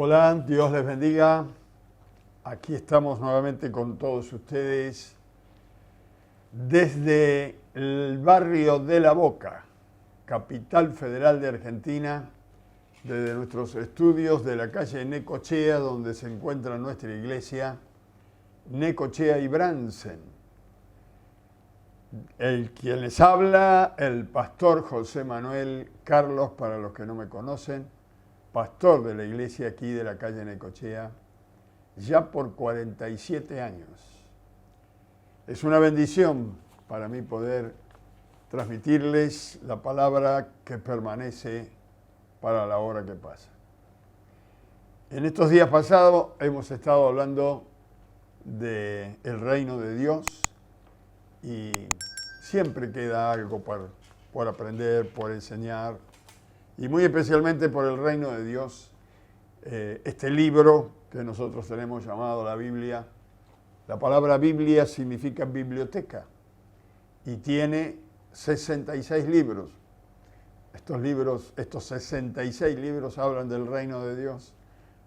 Hola, Dios les bendiga. Aquí estamos nuevamente con todos ustedes desde el barrio de La Boca, capital federal de Argentina, desde nuestros estudios de la calle Necochea, donde se encuentra nuestra iglesia, Necochea y Bransen. Quien les habla, el pastor José Manuel Carlos, para los que no me conocen, pastor de la iglesia aquí de la calle Necochea, ya por 47 años. Es una bendición para mí poder transmitirles la palabra que permanece para la hora que pasa. En estos días pasados hemos estado hablando del reino de Dios y siempre queda algo por aprender, por enseñar, y muy especialmente por el reino de Dios. Este libro que nosotros tenemos llamado la Biblia, la palabra Biblia significa biblioteca y tiene 66 libros. Estos 66 libros hablan del reino de Dios.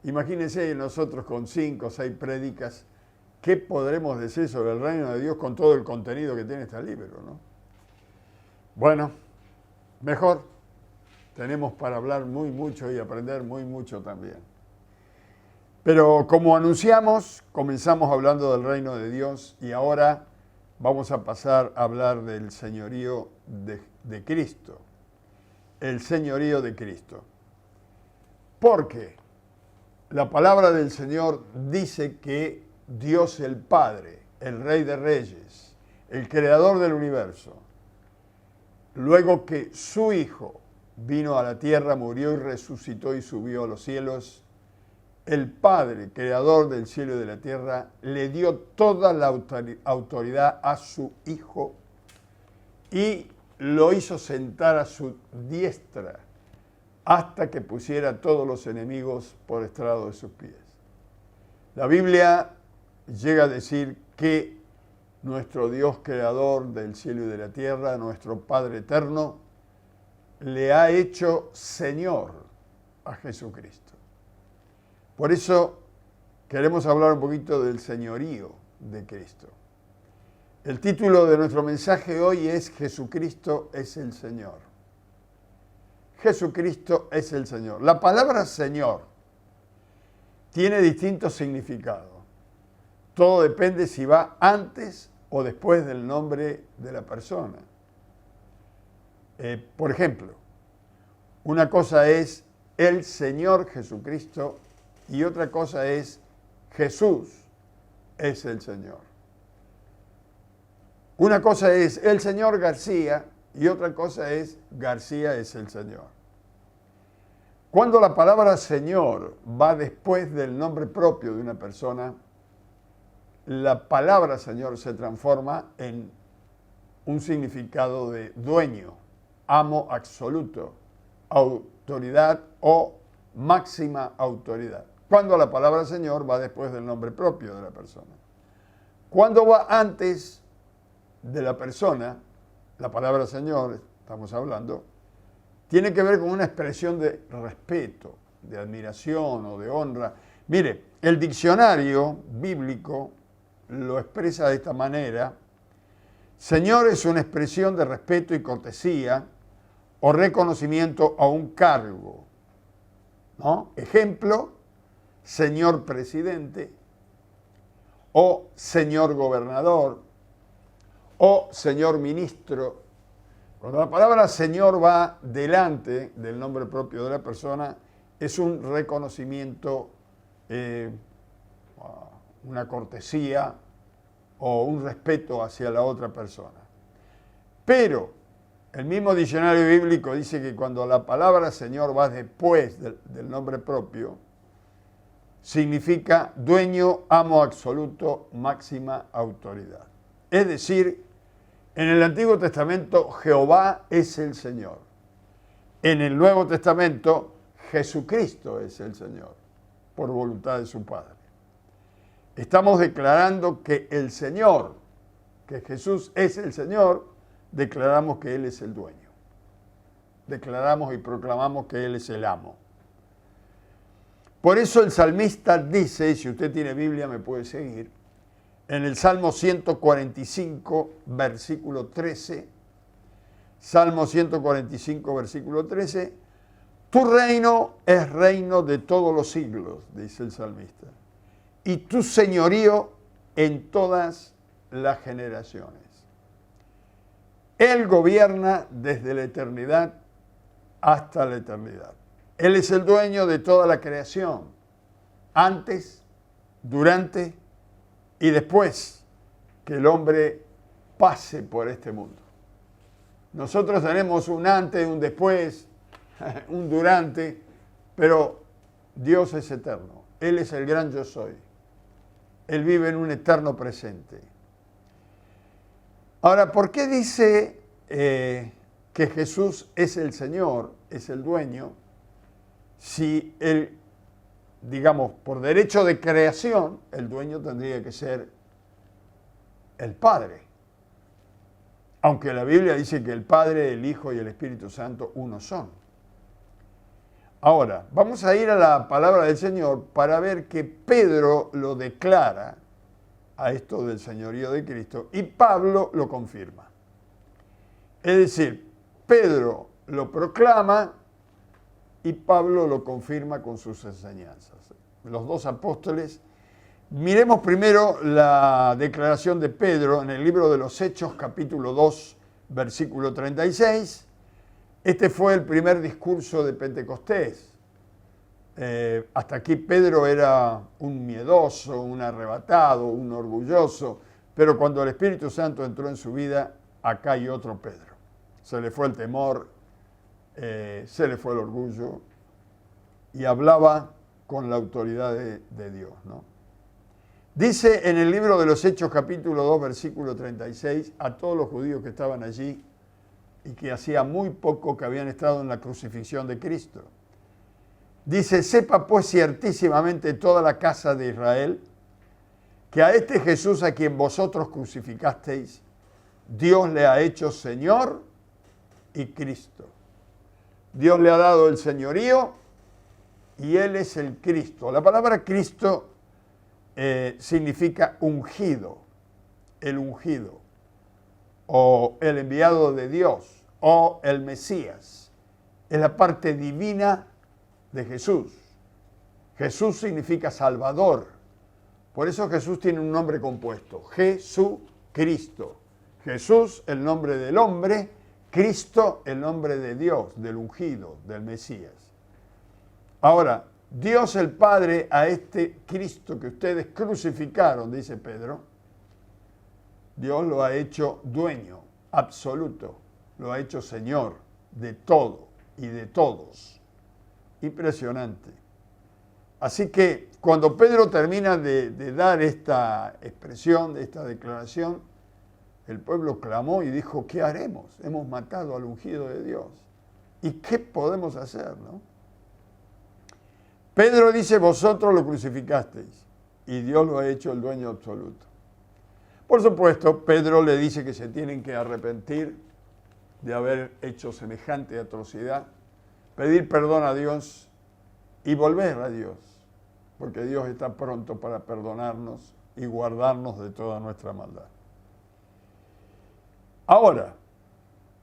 Imagínense nosotros con 5 o 6 prédicas, ¿qué podremos decir sobre el reino de Dios con todo el contenido que tiene este libro, ¿no? Bueno, mejor. Tenemos para hablar muy mucho y aprender muy mucho también. Pero como anunciamos, comenzamos hablando del reino de Dios y ahora vamos a pasar a hablar del señorío de Cristo. El señorío de Cristo. Porque la palabra del Señor dice que Dios el Padre, el Rey de Reyes, el Creador del universo, luego que su Hijo vino a la tierra, murió y resucitó y subió a los cielos, el Padre, creador del cielo y de la tierra, le dio toda la autoridad a su Hijo y lo hizo sentar a su diestra hasta que pusiera a todos los enemigos por estrado de sus pies. La Biblia llega a decir que nuestro Dios creador del cielo y de la tierra, nuestro Padre eterno, le ha hecho Señor a Jesucristo. Por eso queremos hablar un poquito del señorío de Cristo. El título de nuestro mensaje hoy es Jesucristo es el Señor. Jesucristo es el Señor. La palabra Señor tiene distintos significados. Todo depende si va antes o después del nombre de la persona. Por ejemplo, una cosa es el Señor Jesucristo y otra cosa es Jesús es el Señor. Una cosa es el Señor García y otra cosa es García es el Señor. Cuando la palabra Señor va después del nombre propio de una persona, la palabra Señor se transforma en un significado de dueño, amo absoluto, autoridad o máxima autoridad. Cuando la palabra Señor va después del nombre propio de la persona. Cuando va antes de la persona, la palabra Señor, estamos hablando, tiene que ver con una expresión de respeto, de admiración o de honra. Mire, el diccionario bíblico lo expresa de esta manera. Señor es una expresión de respeto y cortesía o reconocimiento a un cargo, ¿no? Ejemplo, señor presidente, o señor gobernador, o señor ministro. Cuando la palabra señor va delante del nombre propio de la persona, es un reconocimiento, una cortesía o un respeto hacia la otra persona. Pero el mismo diccionario bíblico dice que cuando la palabra Señor va después del nombre propio, significa dueño, amo absoluto, máxima autoridad. Es decir, en el Antiguo Testamento Jehová es el Señor. En el Nuevo Testamento Jesucristo es el Señor, por voluntad de su Padre. Estamos declarando que el Señor, que Jesús es el Señor, declaramos que Él es el dueño. Declaramos y proclamamos que Él es el amo. Por eso el salmista dice, si usted tiene Biblia me puede seguir, en el Salmo 145, versículo 13, Salmo 145, versículo 13, tu reino es reino de todos los siglos, dice el salmista, y tu señorío en todas las generaciones. Él gobierna desde la eternidad hasta la eternidad. Él es el dueño de toda la creación, antes, durante y después que el hombre pase por este mundo. Nosotros tenemos un antes, un después, un durante, pero Dios es eterno. Él es el gran yo soy. Él vive en un eterno presente. Ahora, ¿por qué dice que Jesús es el Señor, es el dueño, si Él, digamos, por derecho de creación, el dueño tendría que ser el Padre? Aunque la Biblia dice que el Padre, el Hijo y el Espíritu Santo uno son. Ahora, vamos a ir a la palabra del Señor para ver que Pedro lo declara a esto del señorío de Cristo y Pablo lo confirma. Es decir, Pedro lo proclama y Pablo lo confirma con sus enseñanzas. Los dos apóstoles. Miremos primero la declaración de Pedro en el libro de los Hechos, capítulo 2, versículo 36. Este fue el primer discurso de Pentecostés. Hasta aquí Pedro era un miedoso, un arrebatado, un orgulloso, pero cuando el Espíritu Santo entró en su vida, acá hay otro Pedro. Se le fue el temor, se le fue el orgullo y hablaba con la autoridad de Dios, ¿no? Dice en el libro de los Hechos, capítulo 2, versículo 36, a todos los judíos que estaban allí y que hacía muy poco que habían estado en la crucifixión de Cristo. Dice, sepa pues ciertísimamente toda la casa de Israel, que a este Jesús a quien vosotros crucificasteis, Dios le ha hecho Señor y Cristo. Dios le ha dado el señorío y Él es el Cristo. La palabra Cristo significa ungido, el ungido, o el enviado de Dios, o el Mesías. Es la parte divina de Jesús. Jesús significa Salvador. Por eso Jesús tiene un nombre compuesto, Jesucristo. Jesús, el nombre del hombre, Cristo, el nombre de Dios, del ungido, del Mesías. Ahora, Dios el Padre a este Cristo que ustedes crucificaron, dice Pedro, Dios lo ha hecho dueño absoluto, lo ha hecho Señor de todo y de todos. Impresionante. Así que cuando Pedro termina de dar esta expresión, esta declaración, el pueblo clamó y dijo, ¿qué haremos? Hemos matado al ungido de Dios. ¿Y qué podemos hacer, no? Pedro dice, vosotros lo crucificasteis y Dios lo ha hecho el dueño absoluto. Por supuesto, Pedro le dice que se tienen que arrepentir de haber hecho semejante atrocidad, pedir perdón a Dios y volver a Dios, porque Dios está pronto para perdonarnos y guardarnos de toda nuestra maldad. Ahora,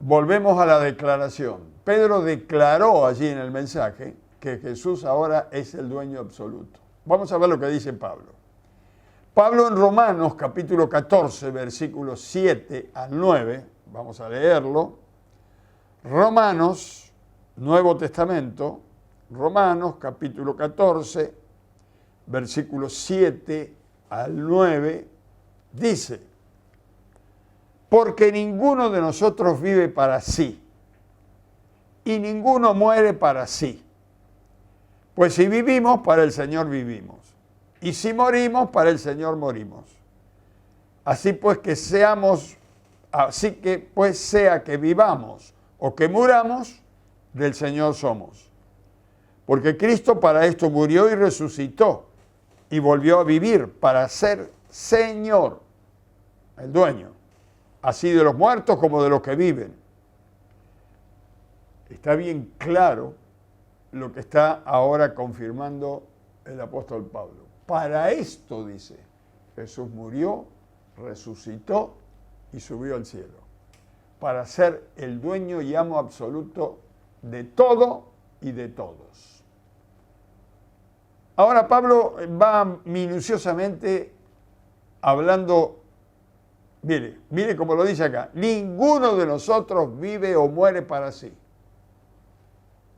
volvemos a la declaración. Pedro declaró allí en el mensaje que Jesús ahora es el dueño absoluto. Vamos a ver lo que dice Pablo. Pablo en Romanos, capítulo 14, versículos 7 al 9, vamos a leerlo. Romanos, Nuevo Testamento, Romanos, capítulo 14, versículos 7 al 9, dice, porque ninguno de nosotros vive para sí, y ninguno muere para sí. Pues si vivimos, para el Señor vivimos. Y si morimos, para el Señor morimos. Así que sea que vivamos o que muramos, del Señor somos. Porque Cristo para esto murió y resucitó y volvió a vivir para ser Señor, el dueño, así de los muertos como de los que viven. Está bien claro lo que está ahora confirmando el apóstol Pablo. Para esto, dice, Jesús murió, resucitó y subió al cielo. Para ser el dueño y amo absoluto de todo y de todos. Ahora Pablo va minuciosamente hablando. Mire como lo dice acá, ninguno de nosotros vive o muere para sí.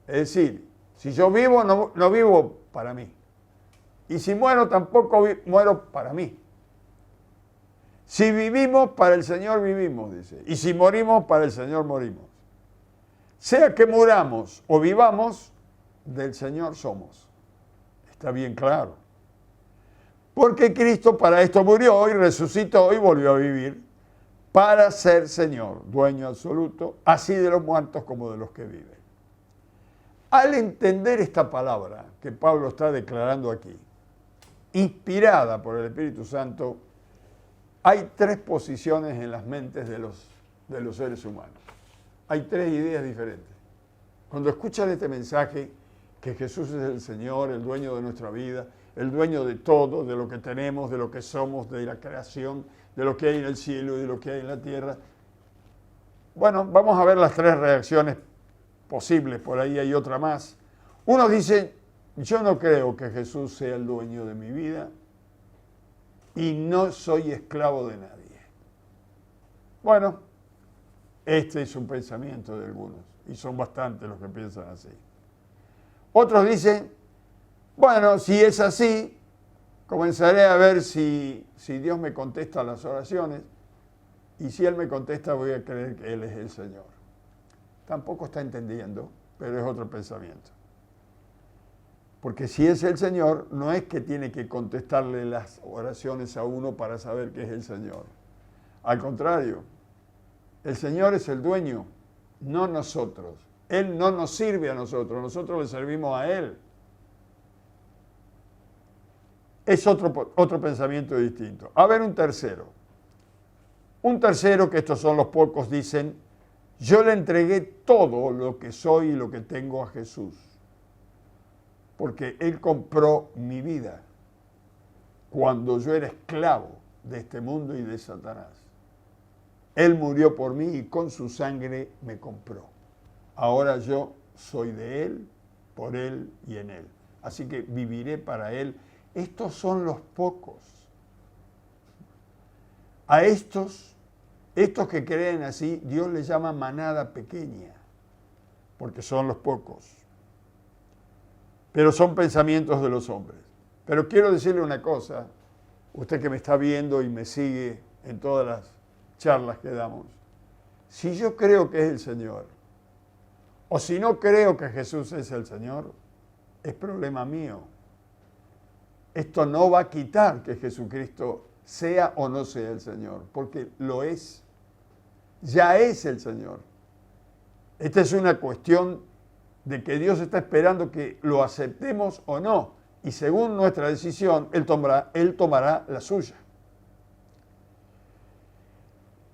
Es decir, si yo vivo, no vivo para mí. Y si muero, tampoco muero para mí. Si vivimos, para el Señor vivimos, dice. Y si morimos, para el Señor morimos. Sea que muramos o vivamos, del Señor somos. Está bien claro. Porque Cristo para esto murió y resucitó y volvió a vivir para ser Señor, dueño absoluto, así de los muertos como de los que viven. Al entender esta palabra que Pablo está declarando aquí, inspirada por el Espíritu Santo, hay tres posiciones en las mentes de los seres humanos. Hay tres ideas diferentes. Cuando escuchan este mensaje, que Jesús es el Señor, el dueño de nuestra vida, el dueño de todo, de lo que tenemos, de lo que somos, de la creación, de lo que hay en el cielo y de lo que hay en la tierra. Bueno, vamos a ver las tres reacciones posibles, por ahí hay otra más. Unos dicen, yo no creo que Jesús sea el dueño de mi vida y no soy esclavo de nadie. Bueno, este es un pensamiento de algunos y son bastantes los que piensan así. Otros dicen, bueno, si es así, comenzaré a ver si Dios me contesta las oraciones y si Él me contesta voy a creer que Él es el Señor. Tampoco está entendiendo, pero es otro pensamiento. Porque si es el Señor, no es que tiene que contestarle las oraciones a uno para saber que es el Señor. Al contrario, el Señor es el dueño, no nosotros. Él no nos sirve a nosotros le servimos a Él. Es otro pensamiento distinto. A ver un tercero. Un tercero, que estos son los pocos, dicen, yo le entregué todo lo que soy y lo que tengo a Jesús, porque Él compró mi vida cuando yo era esclavo de este mundo y de Satanás. Él murió por mí y con su sangre me compró. Ahora yo soy de Él, por Él y en Él. Así que viviré para Él. Estos son los pocos. A estos que creen así, Dios les llama manada pequeña, porque son los pocos. Pero son pensamientos de los hombres. Pero quiero decirle una cosa, usted que me está viendo y me sigue en todas las charlas que damos. Si yo creo que es el Señor, o si no creo que Jesús es el Señor, es problema mío. Esto no va a quitar que Jesucristo sea o no sea el Señor, porque lo es. Ya es el Señor. Esta es una cuestión de que Dios está esperando que lo aceptemos o no. Y según nuestra decisión, Él tomará la suya.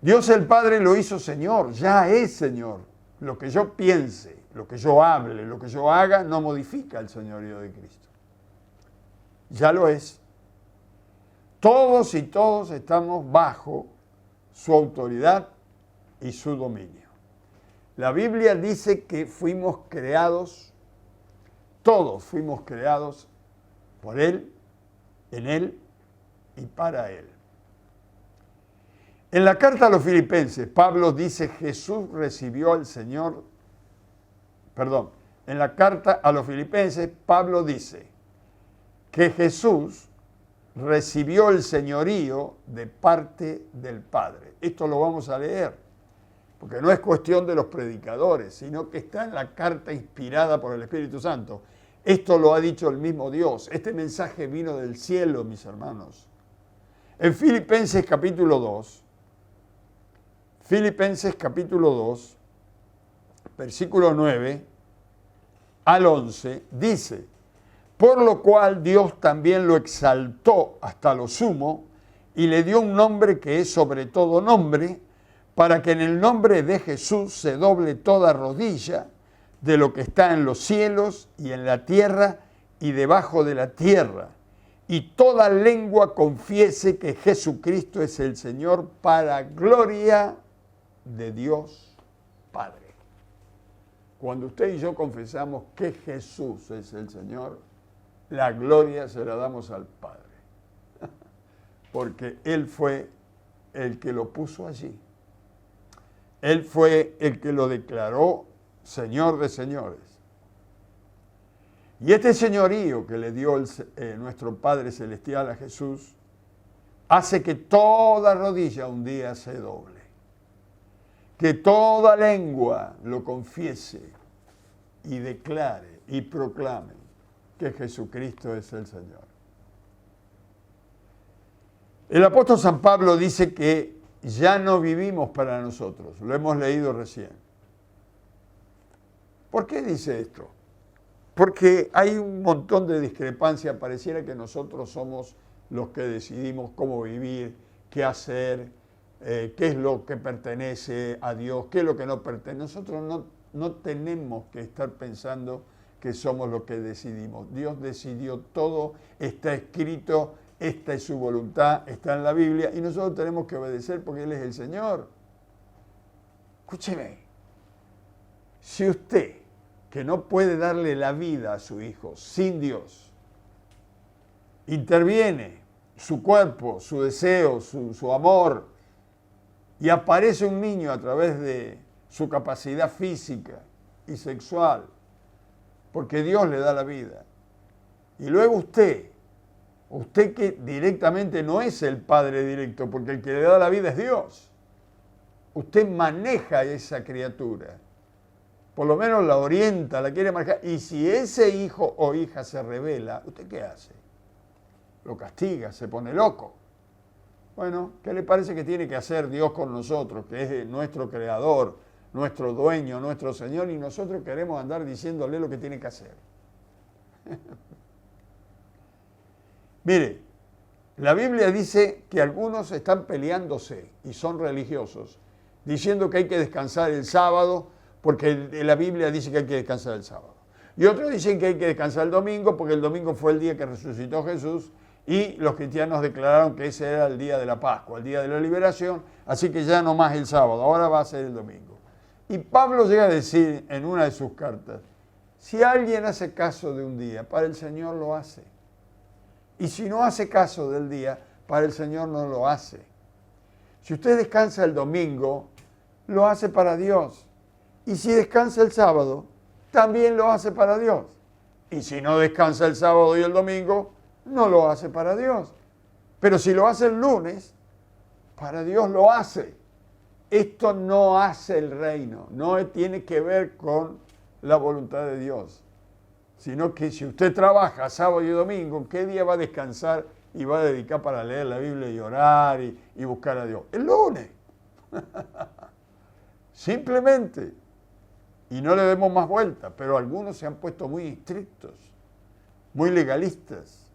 Dios el Padre lo hizo Señor, ya es Señor. Lo que yo piense, lo que yo hable, lo que yo haga, no modifica el señorío de Cristo. Ya lo es. Todos y todos estamos bajo su autoridad y su dominio. La Biblia dice que fuimos creados, todos fuimos creados por Él, en Él y para Él. En la carta a los Filipenses, Pablo dice, Jesús recibió al Señor, en la carta a los Filipenses, Pablo dice que Jesús recibió el señorío de parte del Padre. Esto lo vamos a leer, porque no es cuestión de los predicadores, sino que está en la carta inspirada por el Espíritu Santo. Esto lo ha dicho el mismo Dios. Este mensaje vino del cielo, mis hermanos. En Filipenses capítulo 2, versículo 9 al 11, dice, por lo cual Dios también lo exaltó hasta lo sumo y le dio un nombre que es sobre todo nombre, para que en el nombre de Jesús se doble toda rodilla de lo que está en los cielos y en la tierra y debajo de la tierra, y toda lengua confiese que Jesucristo es el Señor para gloria de Dios Padre. Cuando usted y yo confesamos que Jesús es el Señor, la gloria se la damos al Padre, porque Él fue el que lo puso allí. Él fue el que lo declaró Señor de señores. Y este señorío que le dio nuestro Padre Celestial a Jesús hace que toda rodilla un día se doble, que toda lengua lo confiese y declare y proclame que Jesucristo es el Señor. El apóstol San Pablo dice que ya no vivimos para nosotros, lo hemos leído recién. ¿Por qué dice esto? Porque hay un montón de discrepancia, pareciera que nosotros somos los que decidimos cómo vivir, qué hacer, qué es lo que pertenece a Dios, qué es lo que no pertenece. Nosotros no tenemos que estar pensando que somos los que decidimos. Dios decidió todo, está escrito, esta es su voluntad, está en la Biblia y nosotros tenemos que obedecer porque Él es el Señor. Escúcheme, si usted, que no puede darle la vida a su hijo sin Dios, interviene su cuerpo, su deseo, su amor, y aparece un niño a través de su capacidad física y sexual, porque Dios le da la vida, y luego usted que directamente no es el padre directo, porque el que le da la vida es Dios, usted maneja a esa criatura, por lo menos la orienta, la quiere manejar, y si ese hijo o hija se rebela, ¿usted qué hace? Lo castiga, se pone loco. Bueno, ¿qué le parece que tiene que hacer Dios con nosotros, que es nuestro creador, nuestro dueño, nuestro Señor, y nosotros queremos andar diciéndole lo que tiene que hacer? Mire, la Biblia dice que algunos están peleándose y son religiosos, diciendo que hay que descansar el sábado, porque la Biblia dice que hay que descansar el sábado. Y otros dicen que hay que descansar el domingo, porque el domingo fue el día que resucitó Jesús, y los cristianos declararon que ese era el día de la Pascua, el día de la liberación, así que ya no más el sábado, ahora va a ser el domingo. Y Pablo llega a decir en una de sus cartas, si alguien hace caso de un día, para el Señor lo hace. Y si no hace caso del día, para el Señor no lo hace. Si usted descansa el domingo, lo hace para Dios. Y si descansa el sábado, también lo hace para Dios. Y si no descansa el sábado y el domingo, no lo hace para Dios. Pero si lo hace el lunes, para Dios lo hace. Esto no hace el reino, no tiene que ver con la voluntad de Dios. Sino que si usted trabaja sábado y domingo, ¿qué día va a descansar y va a dedicar para leer la Biblia y orar y buscar a Dios? El lunes. Simplemente. Y no le demos más vuelta, pero algunos se han puesto muy estrictos, muy legalistas.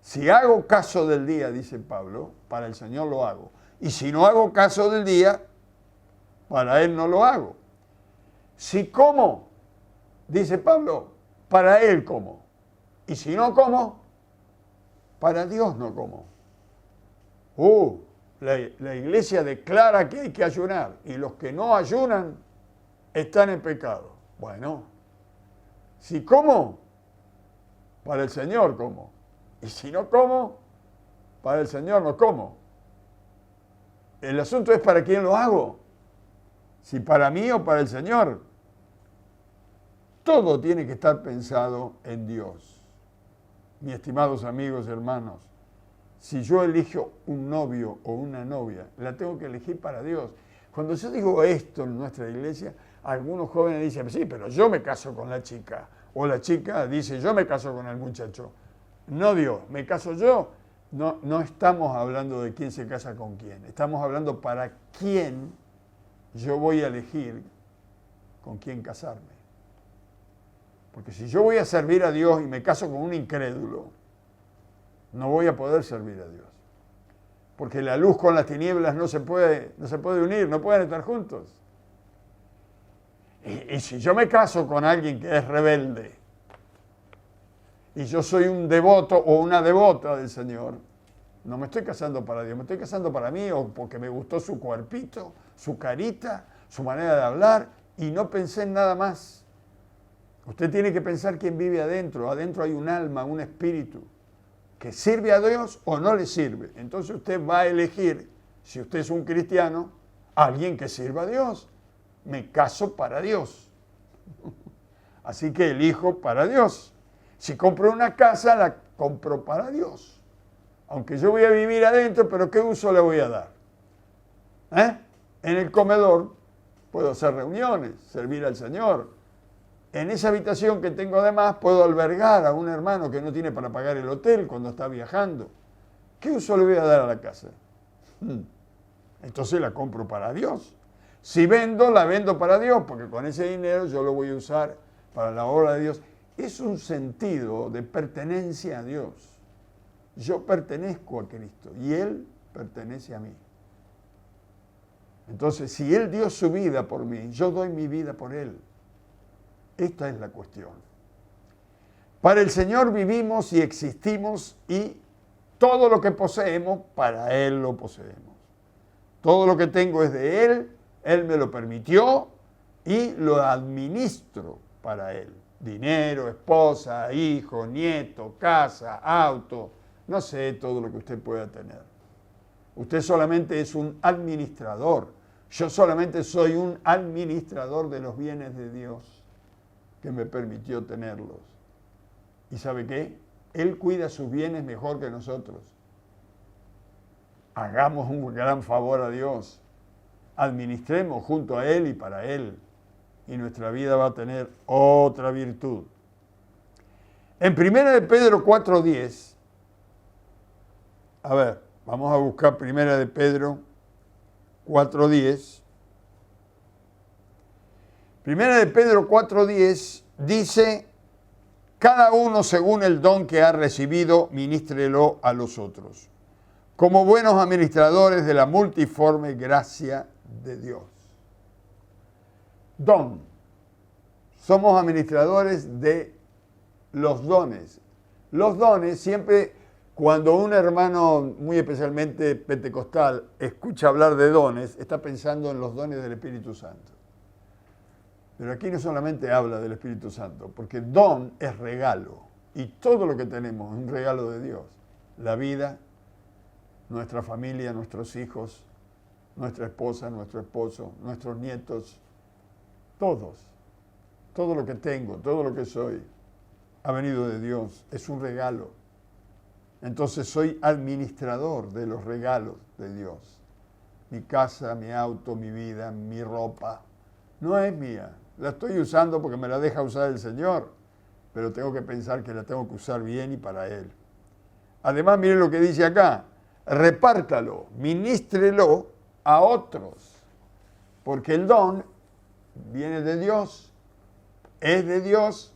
Si hago caso del día, dice Pablo, para el Señor lo hago. Y si no hago caso del día, para Él no lo hago. Si como, dice Pablo, para Él como. Y si no como, para Dios no como. La iglesia declara que hay que ayunar y los que no ayunan están en pecado. Bueno, si como, para el Señor como. Y si no como, para el Señor no como. El asunto es para quién lo hago. Si para mí o para el Señor. Todo tiene que estar pensado en Dios. Mis estimados amigos y hermanos, si yo elijo un novio o una novia, la tengo que elegir para Dios. Cuando yo digo esto en nuestra iglesia, algunos jóvenes dicen, sí, pero yo me caso con la chica. O la chica dice, yo me caso con el muchacho. No Dios, me caso yo. No estamos hablando de quién se casa con quién. Estamos hablando para quién yo voy a elegir con quién casarme. Porque si yo voy a servir a Dios y me caso con un incrédulo, no voy a poder servir a Dios. Porque la luz con las tinieblas no se puede unir, no pueden estar juntos. Y si yo me caso con alguien que es rebelde y yo soy un devoto o una devota del Señor, no me estoy casando para Dios, me estoy casando para mí o porque me gustó su cuerpito, su carita, su manera de hablar y no pensé en nada más. Usted tiene que pensar quién vive adentro. Adentro hay un alma, un espíritu que sirve a Dios o no le sirve. Entonces usted va a elegir, si usted es un cristiano, alguien que sirva a Dios. Me caso para Dios. Así que elijo para Dios. Si compro una casa, la compro para Dios. Aunque yo voy a vivir adentro, pero ¿qué uso le voy a dar? En el comedor puedo hacer reuniones, servir al Señor. En esa habitación que tengo además puedo albergar a un hermano que no tiene para pagar el hotel cuando está viajando. ¿Qué uso le voy a dar a la casa? Entonces la compro para Dios. Si vendo, la vendo para Dios, porque con ese dinero yo lo voy a usar para la obra de Dios. Es un sentido de pertenencia a Dios. Yo pertenezco a Cristo y Él pertenece a mí. Entonces, si Él dio su vida por mí, yo doy mi vida por Él. Esta es la cuestión. Para el Señor vivimos y existimos y todo lo que poseemos, para Él lo poseemos. Todo lo que tengo es de Él, Él me lo permitió y lo administro para Él. Dinero, esposa, hijo, nieto, casa, auto, no sé, todo lo que usted pueda tener. Usted solamente es un administrador. Yo solamente soy un administrador de los bienes de Dios que me permitió tenerlos. ¿Y sabe qué? Él cuida sus bienes mejor que nosotros. Hagamos un gran favor a Dios. Administremos junto a Él y para Él. Y nuestra vida va a tener otra virtud. En 1 de Pedro 4:10, a ver, vamos a buscar 1 de Pedro 4:10. 1 de Pedro 4:10 dice, cada uno según el don que ha recibido, ministrelo a los otros, como buenos administradores de la multiforme gracia de Dios. Don. Somos administradores de los dones. Los dones siempre, cuando un hermano muy especialmente pentecostal escucha hablar de dones, está pensando en los dones del Espíritu Santo. Pero aquí no solamente habla del Espíritu Santo, porque don es regalo. Y todo lo que tenemos es un regalo de Dios. La vida, nuestra familia, nuestros hijos, nuestra esposa, nuestro esposo, nuestros nietos, todos. Todo lo que tengo, todo lo que soy, ha venido de Dios. Es un regalo. Entonces soy administrador de los regalos de Dios. Mi casa, mi auto, mi vida, mi ropa, no es mía. La estoy usando porque me la deja usar el Señor, pero tengo que pensar que la tengo que usar bien y para Él. Además, miren lo que dice acá, repártalo, ministrelo a otros, porque el don viene de Dios, es de Dios,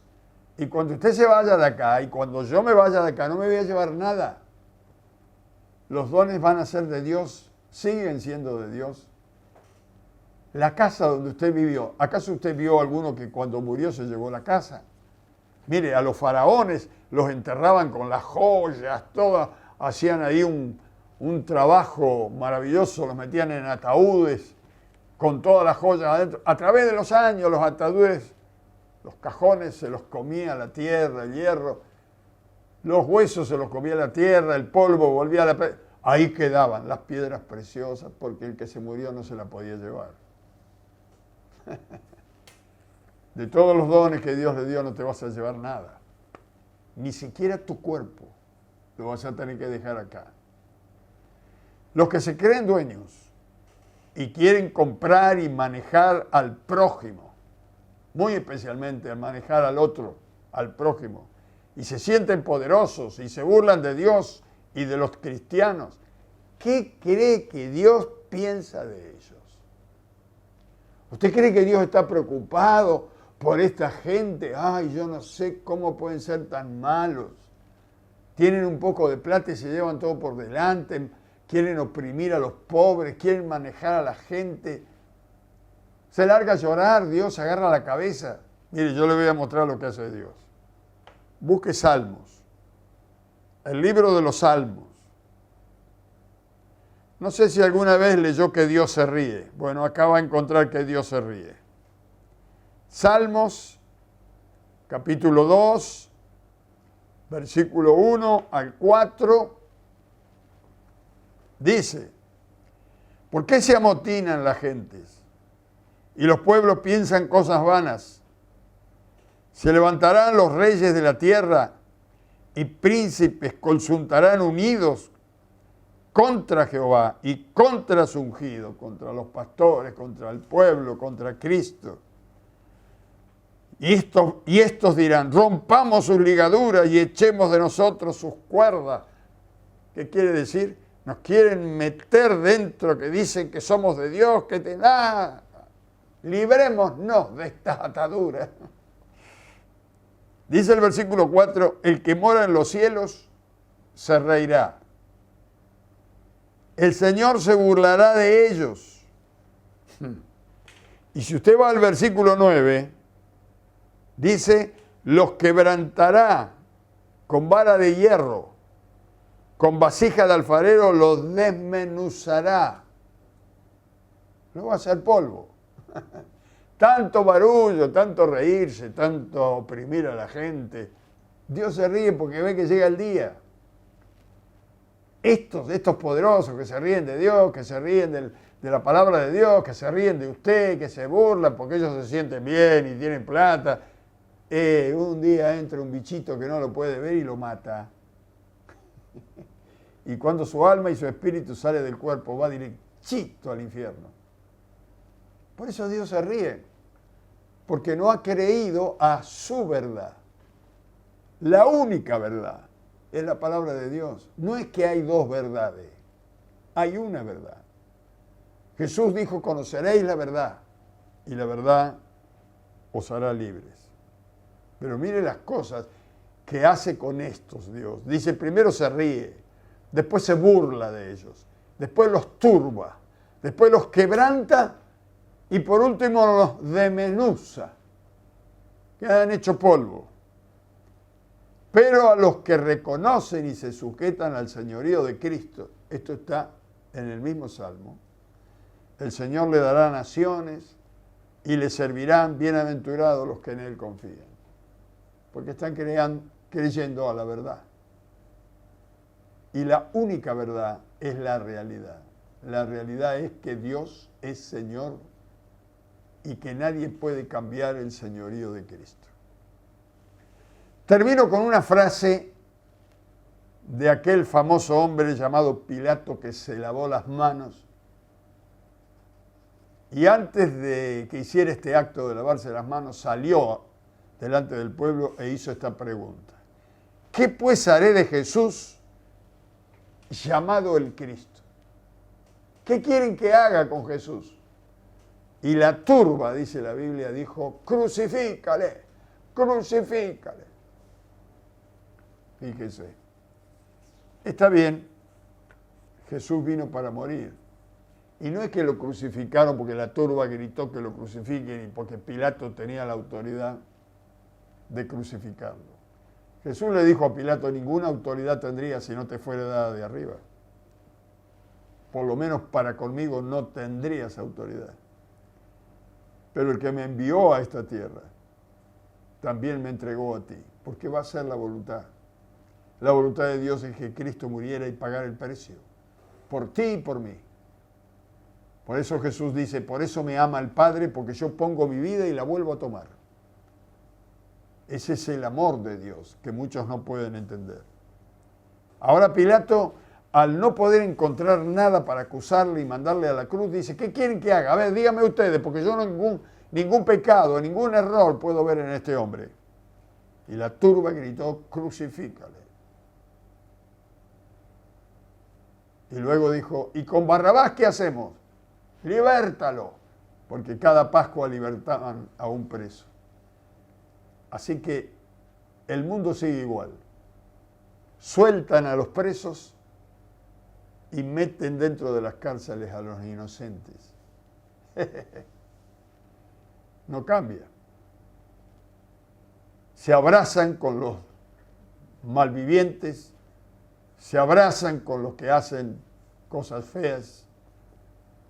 y cuando usted se vaya de acá, y cuando yo me vaya de acá, no me voy a llevar nada. Los dones van a ser de Dios, siguen siendo de Dios. La casa donde usted vivió, ¿acaso usted vio alguno que cuando murió se llevó la casa? Mire, a los faraones los enterraban con las joyas, todas, hacían ahí un trabajo maravilloso, los metían en ataúdes con todas las joyas adentro. A través de los años, los ataúdes, los cajones se los comía la tierra, el hierro, los huesos se los comía la tierra, el polvo volvía a la... Ahí quedaban las piedras preciosas porque el que se murió no se la podía llevar. De todos los dones que Dios le dio no te vas a llevar nada. Ni siquiera tu cuerpo lo vas a tener que dejar acá. Los que se creen dueños y quieren comprar y manejar al prójimo, muy especialmente al manejar al otro, al prójimo, y se sienten poderosos y se burlan de Dios y de los cristianos, ¿qué cree que Dios piensa de ellos? ¿Usted cree que Dios está preocupado por esta gente? Ay, yo no sé cómo pueden ser tan malos. Tienen un poco de plata y se llevan todo por delante, quieren oprimir a los pobres, quieren manejar a la gente. Se larga a llorar, Dios agarra la cabeza. Mire, yo le voy a mostrar lo que hace Dios. Busque Salmos, el libro de los Salmos. No sé si alguna vez leyó que Dios se ríe. Bueno, acá va a encontrar que Dios se ríe. Salmos, capítulo 2, versículo 1 al 4, dice: ¿por qué se amotinan las gentes y los pueblos piensan cosas vanas? Se levantarán los reyes de la tierra y príncipes consultarán unidos contra Jehová y contra su ungido, contra los pastores, contra el pueblo, contra Cristo. Y estos dirán: rompamos sus ligaduras y echemos de nosotros sus cuerdas. ¿Qué quiere decir? Nos quieren meter dentro, que dicen que somos de Dios, que librémonos de estas ataduras. Dice el versículo 4, el que mora en los cielos se reirá. El Señor se burlará de ellos. Y si usted va al versículo 9, dice, los quebrantará con vara de hierro, con vasija de alfarero los desmenuzará. No va a ser polvo. Tanto barullo, tanto reírse, tanto oprimir a la gente. Dios se ríe porque ve que llega el día. Estos poderosos que se ríen de Dios, que se ríen de la palabra de Dios, que se ríen de usted, que se burlan porque ellos se sienten bien y tienen plata. Un día entra un bichito que no lo puede ver y lo mata. Y cuando su alma y su espíritu sale del cuerpo, va directito al infierno. Por eso Dios se ríe, porque no ha creído a su verdad. La única verdad es la palabra de Dios. No es que hay dos verdades, hay una verdad. Jesús dijo, conoceréis la verdad, y la verdad os hará libres. Pero mire las cosas que hace con estos Dios. Dice, primero se ríe, después se burla de ellos, después los turba, después los quebranta y por último los desmenuza, quedan hecho polvo. Pero a los que reconocen y se sujetan al señorío de Cristo, esto está en el mismo Salmo, el Señor le dará naciones y le servirán bienaventurados los que en Él confían, porque están creyendo a la verdad. Y la única verdad es la realidad. La realidad es que Dios es Señor y que nadie puede cambiar el señorío de Cristo. Termino con una frase de aquel famoso hombre llamado Pilato que se lavó las manos y antes de que hiciera este acto de lavarse las manos salió delante del pueblo e hizo esta pregunta: ¿qué pues haré de Jesús llamado el Cristo? ¿Qué quieren que haga con Jesús? Y la turba, dice la Biblia, dijo, crucifícale, crucifícale. Fíjese, está bien, Jesús vino para morir. Y no es que lo crucificaron porque la turba gritó que lo crucifiquen y porque Pilato tenía la autoridad de crucificarlo. Jesús le dijo a Pilato, ninguna autoridad tendría si no te fuera dada de arriba. Por lo menos para conmigo no tendrías autoridad. Pero el que me envió a esta tierra también me entregó a ti, porque va a ser la voluntad. La voluntad de Dios es que Cristo muriera y pagara el precio, por ti y por mí. Por eso Jesús dice, por eso me ama el Padre, porque yo pongo mi vida y la vuelvo a tomar. Ese es el amor de Dios, que muchos no pueden entender. Ahora Pilato, al no poder encontrar nada para acusarle y mandarle a la cruz, dice, ¿qué quieren que haga? A ver, díganme ustedes, porque yo ningún pecado, ningún error puedo ver en este hombre. Y la turba gritó, crucifícale. Y luego dijo, ¿y con Barrabás qué hacemos? Libértalo, porque cada Pascua libertaban a un preso. Así que el mundo sigue igual. Sueltan a los presos y meten dentro de las cárceles a los inocentes. No cambia. Se abrazan con los malvivientes, se abrazan con los que hacen cosas feas,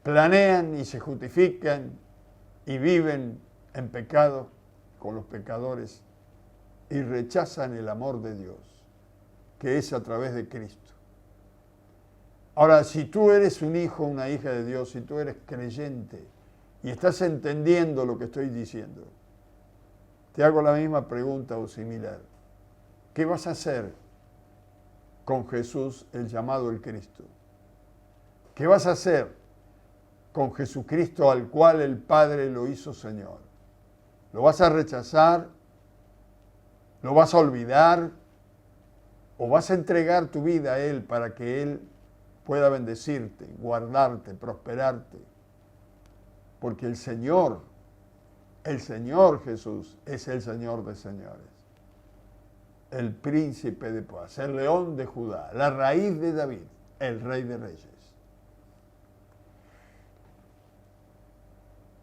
planean y se justifican y viven en pecado con los pecadores y rechazan el amor de Dios, que es a través de Cristo. Ahora, si tú eres un hijo o una hija de Dios, si tú eres creyente y estás entendiendo lo que estoy diciendo, te hago la misma pregunta o similar. ¿Qué vas a hacer con Jesús, el llamado el Cristo? ¿Qué vas a hacer con Jesucristo al cual el Padre lo hizo Señor? ¿Lo vas a rechazar? ¿Lo vas a olvidar? ¿O vas a entregar tu vida a Él para que Él pueda bendecirte, guardarte, prosperarte? Porque el Señor Jesús es el Señor de señores, el príncipe de paz, el león de Judá, la raíz de David, el rey de reyes.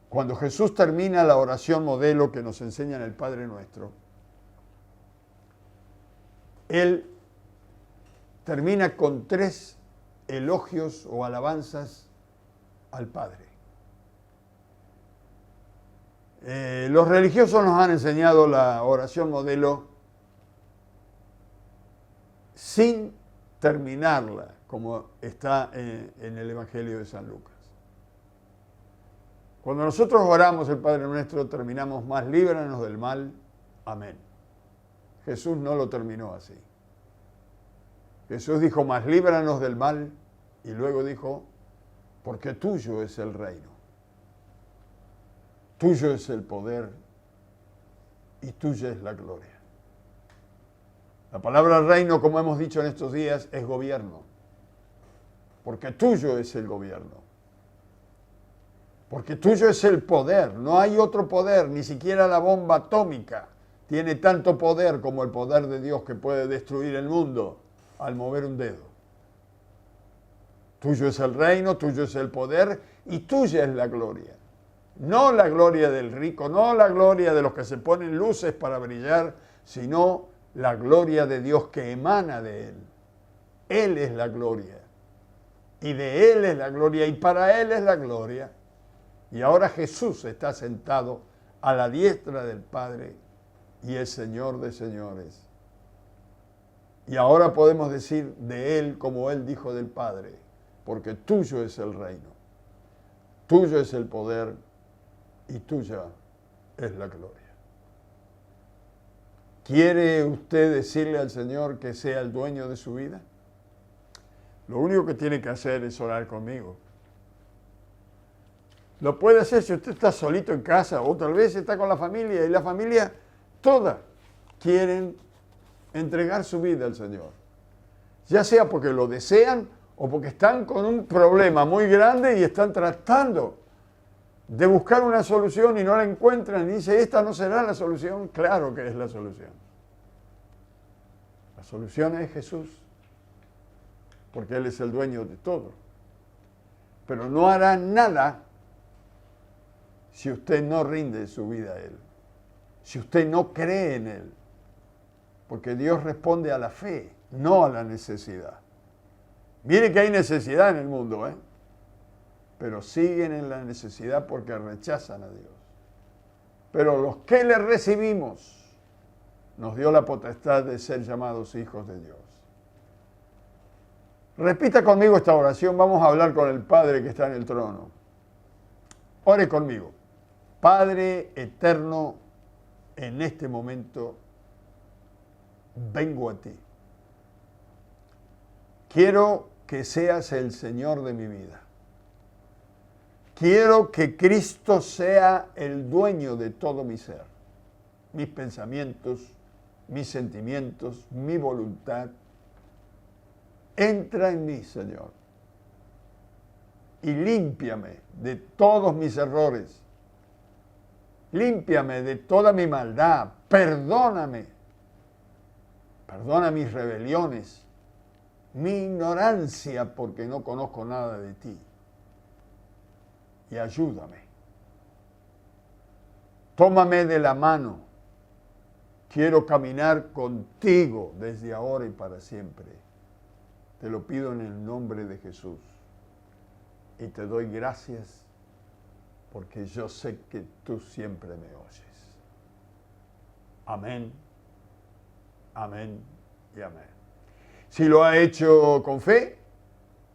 Cuando Jesús termina la oración modelo que nos enseña en el Padre Nuestro, Él termina con 3 elogios o alabanzas al Padre. Los religiosos nos han enseñado la oración modelo sin terminarla, como está en el Evangelio de San Lucas. Cuando nosotros oramos el Padre Nuestro, terminamos más líbranos del mal. Amén. Jesús no lo terminó así. Jesús dijo, más líbranos del mal, y luego dijo, porque tuyo es el reino. Tuyo es el poder y tuya es la gloria. La palabra reino, como hemos dicho en estos días, es gobierno. Porque tuyo es el gobierno. Porque tuyo es el poder. No hay otro poder, ni siquiera la bomba atómica tiene tanto poder como el poder de Dios que puede destruir el mundo al mover un dedo. Tuyo es el reino, tuyo es el poder y tuya es la gloria. No la gloria del rico, no la gloria de los que se ponen luces para brillar, sino la gloria de Dios que emana de Él. Él es la gloria. Y de Él es la gloria y para Él es la gloria. Y ahora Jesús está sentado a la diestra del Padre y es Señor de señores. Y ahora podemos decir de Él como Él dijo del Padre, porque tuyo es el reino, tuyo es el poder y tuya es la gloria. ¿Quiere usted decirle al Señor que sea el dueño de su vida? Lo único que tiene que hacer es orar conmigo. Lo puede hacer si usted está solito en casa o tal vez está con la familia y la familia toda quieren entregar su vida al Señor. Ya sea porque lo desean o porque están con un problema muy grande y están tratando de buscar una solución y no la encuentran y dice, esta no será la solución. Claro que es la solución. La solución es Jesús, porque Él es el dueño de todo. Pero no hará nada si usted no rinde su vida a Él, si usted no cree en Él, porque Dios responde a la fe, no a la necesidad. Mire que hay necesidad en el mundo, pero siguen en la necesidad porque rechazan a Dios. Pero los que le recibimos, nos dio la potestad de ser llamados hijos de Dios. Repita conmigo esta oración, vamos a hablar con el Padre que está en el trono. Ore conmigo. Padre eterno, en este momento vengo a ti. Quiero que seas el Señor de mi vida. Quiero que Cristo sea el dueño de todo mi ser, mis pensamientos, mis sentimientos, mi voluntad. Entra en mí, Señor, y límpiame de todos mis errores. Límpiame de toda mi maldad. Perdóname. Perdona mis rebeliones, mi ignorancia porque no conozco nada de ti. Y ayúdame. Tómame de la mano. Quiero caminar contigo desde ahora y para siempre. Te lo pido en el nombre de Jesús. Y te doy gracias porque yo sé que tú siempre me oyes. Amén, amén y amén. Si lo ha hecho con fe,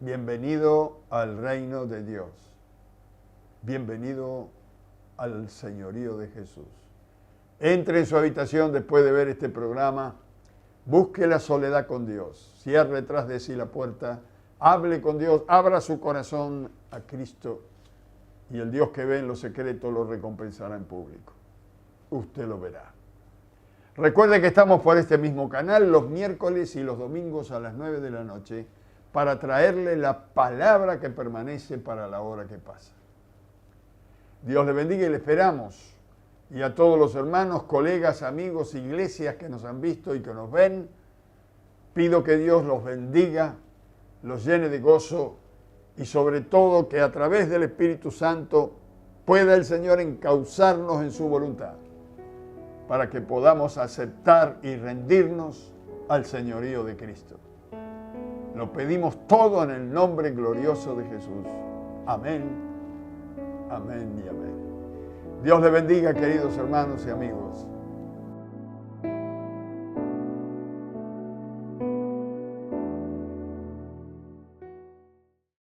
bienvenido al reino de Dios. Bienvenido al señorío de Jesús. Entre en su habitación después de ver este programa, busque la soledad con Dios, cierre tras de sí la puerta, hable con Dios, abra su corazón a Cristo y el Dios que ve en lo secreto lo recompensará en público. Usted lo verá. Recuerde que estamos por este mismo canal los miércoles y los domingos a las 9 de la noche para traerle la palabra que permanece para la hora que pasa. Dios le bendiga y le esperamos. Y a todos los hermanos, colegas, amigos, iglesias que nos han visto y que nos ven, pido que Dios los bendiga, los llene de gozo y sobre todo que a través del Espíritu Santo pueda el Señor encauzarnos en su voluntad para que podamos aceptar y rendirnos al señorío de Cristo. Lo pedimos todo en el nombre glorioso de Jesús. Amén, amén y amén. Dios le bendiga, queridos hermanos y amigos.